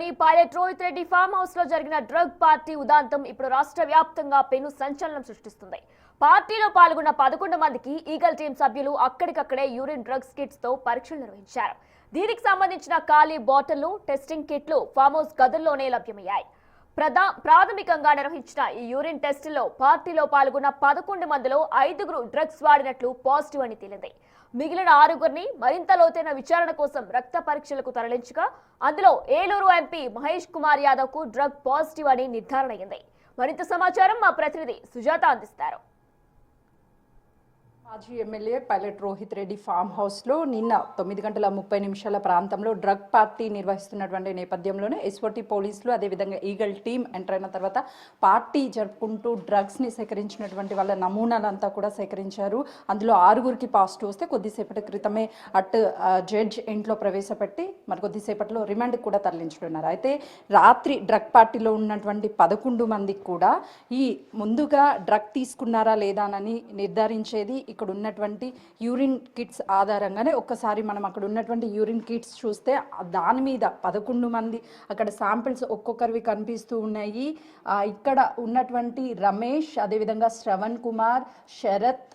లోని pilot Rohith Reddy farm house లో జరిగిన డ్రగ్ పార్టీ ఉదాంతం ఇప్పుడు రాష్ట్ర వ్యాప్తంగా పెను సంచలనం సృష్టిస్తుంది. పార్టీలో పాల్గొన్న 11 మందికి ఈగల్ టీం సభ్యులు అక్కడికక్కడే యూరిన్ డ్రగ్స్ కిట్స్ తో పరీక్షలు నిర్వహించారు. దీనికి సంబంధించిన ఖాళీ బాటిళ్లు, టెస్టింగ్ కిట్లు ఫామ్ హౌస్ గదుల్లోనే లభ్యమయ్యాయి. ప్రాథమికంగా నిర్వహించిన ఈ యూరిన్ టెస్టులో పార్టీలో పాల్గొన్న 11 మందిలో 5గురు డ్రగ్స్ వాడినట్లు పాజిటివ్ అని తేలింది. మిగిలిన 6గురిని మరింత లోతైన విచారణ కోసం రక్త పరీక్షలకు తరలించగా అందులో ఏలూరు ఎంపీ మహేష్ కుమార్ యాదవ్ కు డ్రగ్ పాజిటివ్ అని నిర్ధారణ అయింది. మరింత సమాచారం మా ప్రతినిధి సుజాత అందిస్తారు. మాజీ MLA pilot Rohith Reddy farm హౌస్లో నిన్న 9:30 ప్రాంతంలో డ్రగ్ పార్టీ నిర్వహిస్తున్నటువంటి నేపథ్యంలోనే ఎస్ఓటీ పోలీసులు అదేవిధంగా ఈగల్ టీం ఎంటర్ అయిన తర్వాత పార్టీ జరుపుకుంటూ డ్రగ్స్ని సేకరించినటువంటి వాళ్ళ నమూనాలంతా కూడా సేకరించారు. అందులో 6గురికి పాజిటివ్ వస్తే కొద్దిసేపటి క్రితమే జడ్జ్ ఇంట్లో ప్రవేశపెట్టి మరి కొద్దిసేపట్లో రిమాండ్కి కూడా తరలించుకున్నారు. అయితే రాత్రి డ్రగ్ పార్టీలో ఉన్నటువంటి 11 మందికి కూడా ఈ ముందుగా డ్రగ్ తీసుకున్నారా లేదా అని నిర్ధారించేది ఇక్కడ ఉన్నటువంటి యూరిన్ కిట్స్ ఆధారంగానే. ఒక్కసారి మనం అక్కడ ఉన్నటువంటి యూరిన్ కిట్స్ చూస్తే దాని మీద 11 మంది అక్కడ శాంపిల్స్ ఒక్కొక్కరివి కనిపిస్తూ ఉన్నాయి. ఇక్కడ ఉన్నటువంటి రమేష్, అదేవిధంగా శ్రవణ్ కుమార్, శరత్,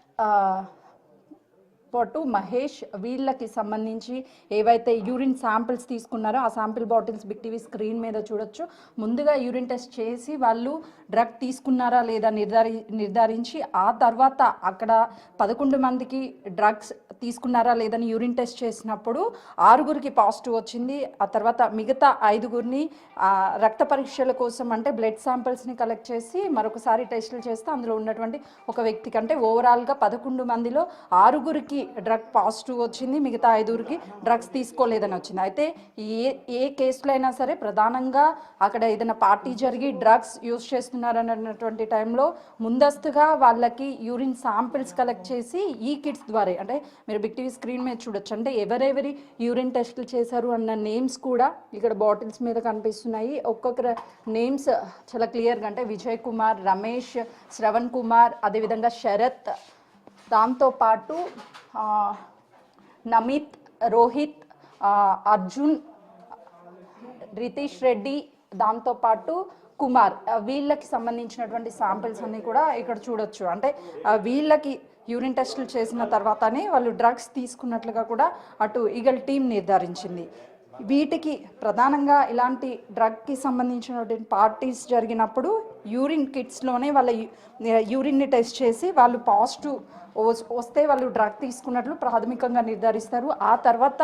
పాటు మహేష్, వీళ్ళకి సంబంధించి ఏవైతే యూరిన్ శాంపిల్స్ తీసుకున్నారో ఆ sample bottles big TV screen మీద చూడొచ్చు. ముందుగా యూరిన్ టెస్ట్ చేసి వాళ్ళు డ్రగ్ తీసుకున్నారా లేదా నిర్ధారించి ఆ తర్వాత అక్కడ 11 మందికి డ్రగ్స్ తీసుకున్నారా లేదని యూరిన్ టెస్ట్ చేసినప్పుడు 6గురికి పాజిటివ్ వచ్చింది. ఆ తర్వాత మిగతా 5గురిని రక్త పరీక్షల కోసం అంటే బ్లడ్ శాంపిల్స్ని కలెక్ట్ చేసి మరొకసారి టెస్టులు చేస్తే అందులో ఉన్నటువంటి ఒక వ్యక్తికి అంటే ఓవరాల్గా 11 మందిలో 6గురికి డ్రగ్ పాజిటివ్ వచ్చింది, మిగతా 5గురికి డ్రగ్స్ తీసుకోలేదని వచ్చింది. అయితే ఏ కేసులో అయినా సరే ప్రధానంగా అక్కడ ఏదైనా పార్టీ జరిగి డ్రగ్స్ యూజ్ చేస్తున్నారన్నటువంటి టైంలో ముందస్తుగా వాళ్ళకి యూరిన్ శాంపిల్స్ కలెక్ట్ చేసి ఈ కిట్స్ ద్వారా అంటే మీరు బిగ్ టీవీ స్క్రీన్ మీద చూడొచ్చు. అంటే ఎవరెవరి యూరిన్ టెస్టులు చేశారు అన్న నేమ్స్ కూడా ఇక్కడ బాటిల్స్ మీద కనిపిస్తున్నాయి. ఒక్కొక్కరు నేమ్స్ చాలా క్లియర్గా అంటే విజయ్ కుమార్, రమేష్, శ్రవణ్ కుమార్, అదేవిధంగా శరత్, దాంతోపాటు నమిత్, రోహిత్, అర్జున్, రితీష్ రెడ్డి, దాంతోపాటు కుమార్, వీళ్ళకి సంబంధించినటువంటి శాంపిల్స్ అన్నీ కూడా ఇక్కడ చూడొచ్చు. అంటే వీళ్ళకి యూరిన్ టెస్టులు చేసిన తర్వాతనే వాళ్ళు డ్రగ్స్ తీసుకున్నట్లుగా కూడా అటు ఈగల్ టీం నిర్ధారించింది. వీటికి ప్రధానంగా ఇలాంటి డ్రగ్కి సంబంధించినటువంటి పార్టీస్ జరిగినప్పుడు యూరిన్ కిట్స్లోనే వాళ్ళ యూరిన్ని టెస్ట్ చేసి వాళ్ళు పాజిటివ్ వస్తే వాళ్ళు డ్రగ్ తీసుకున్నట్లు ప్రాథమికంగా నిర్ధారిస్తారు. ఆ తర్వాత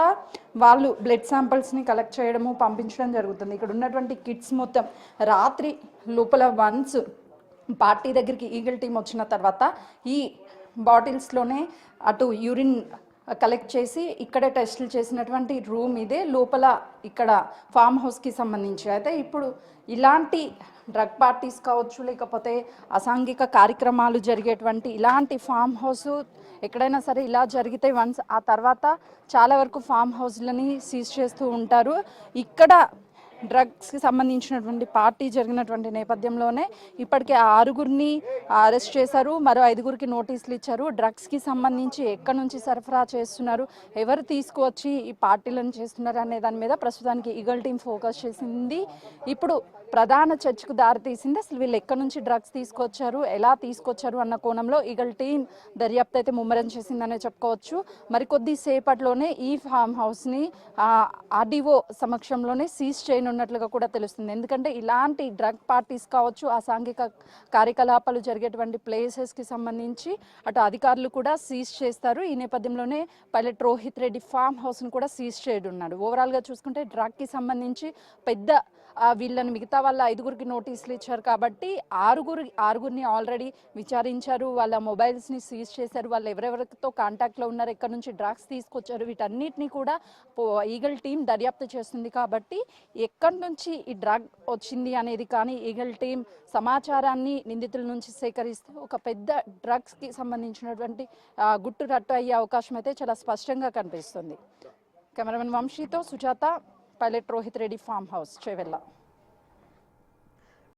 వాళ్ళు బ్లడ్ శాంపిల్స్ని కలెక్ట్ చేయడము, పంపించడం జరుగుతుంది. ఇక్కడ ఉన్నటువంటి కిట్స్ మొత్తం రాత్రి లోపల వన్స్ పార్టీ దగ్గరికి ఈగల్ టీం వచ్చిన తర్వాత ఈ బాటిల్స్లోనే అటు యూరిన్ కలెక్ట్ చేసి ఇక్కడే టెస్టులు చేసినటువంటి రూమ్ ఇదే లోపల ఇక్కడ ఫామ్ హౌస్కి సంబంధించి. అయితే ఇప్పుడు ఇలాంటి డ్రగ్ పార్టీస్ కావచ్చు లేకపోతే అసాంఘిక కార్యక్రమాలు జరిగేటువంటి ఇలాంటి ఫామ్ హౌస్ ఎక్కడైనా సరే ఇలా జరిగితే వన్స్ ఆ తర్వాత చాలా వరకు ఫామ్ హౌస్లని సీజ్ చేస్తూ ఉంటారు. ఇక్కడ డ్రగ్స్కి సంబంధించినటువంటి పార్టీ జరిగినటువంటి నేపథ్యంలోనే ఇప్పటికే 6గురిని అరెస్ట్ చేశారు, మరో 5గురికి నోటీసులు ఇచ్చారు. డ్రగ్స్కి సంబంధించి ఎక్కడి నుంచి సరఫరా చేస్తున్నారు, ఎవరు తీసుకువచ్చి ఈ పార్టీలను చేస్తున్నారు అనే దాని మీద ప్రస్తుతానికి ఈగల్ టీం ఫోకస్ చేసింది. ఇప్పుడు ప్రధాన చర్చకు దారితీసింది అసలు వీళ్ళు ఎక్కడి నుంచి డ్రగ్స్ తీసుకొచ్చారు, ఎలా తీసుకొచ్చారు అన్న కోణంలో ఈగల్ టీం దర్యాప్తు అయితే ముమ్మరం చేసిందనే చెప్పుకోవచ్చు. మరికొద్ది సేపట్లోనే ఈ ఫామ్ హౌస్ని ఆర్డీఓ సమక్షంలోనే సీజ్ చేయనున్నట్లుగా కూడా తెలుస్తుంది. ఎందుకంటే ఇలాంటి డ్రగ్ పార్టీస్ కావచ్చు, అసాంఘిక కార్యకలాపాలు జరిగేటువంటి ప్లేసెస్కి సంబంధించి అటు అధికారులు కూడా సీజ్ చేస్తారు. ఈ నేపథ్యంలోనే పైలట్ రోహిత్ రెడ్డి ఫామ్ హౌస్ను కూడా సీజ్ చేయనున్నాడు. ఓవరాల్గా చూసుకుంటే డ్రగ్కి సంబంధించి పెద్ద వీళ్ళని మిగతా వాళ్ళ 5గురికి నోటీసులు ఇచ్చారు కాబట్టి 6గురిని ఆల్రెడీ విచారించారు, వాళ్ళ మొబైల్స్ని సీజ్ చేశారు, వాళ్ళు ఎవరెవరితో కాంటాక్ట్లో ఉన్నారు, ఎక్కడి నుంచి డ్రగ్స్ తీసుకొచ్చారు, వీటన్నిటిని కూడా ఈగల్ టీం దర్యాప్తు చేస్తుంది. కాబట్టి ఎక్కడి నుంచి ఈ డ్రగ్ వచ్చింది అనేది కానీ ఈగల్ టీం సమాచారాన్ని నిందితుల నుంచి సేకరిస్తే ఒక పెద్ద డ్రగ్స్కి సంబంధించినటువంటి గుట్టు రట్టు అయ్యే అవకాశం అయితే చాలా స్పష్టంగా కనిపిస్తుంది. కెమెరామెన్ వంశీతో Sujatha, pilot Rohith Reddy farm house, Chevella.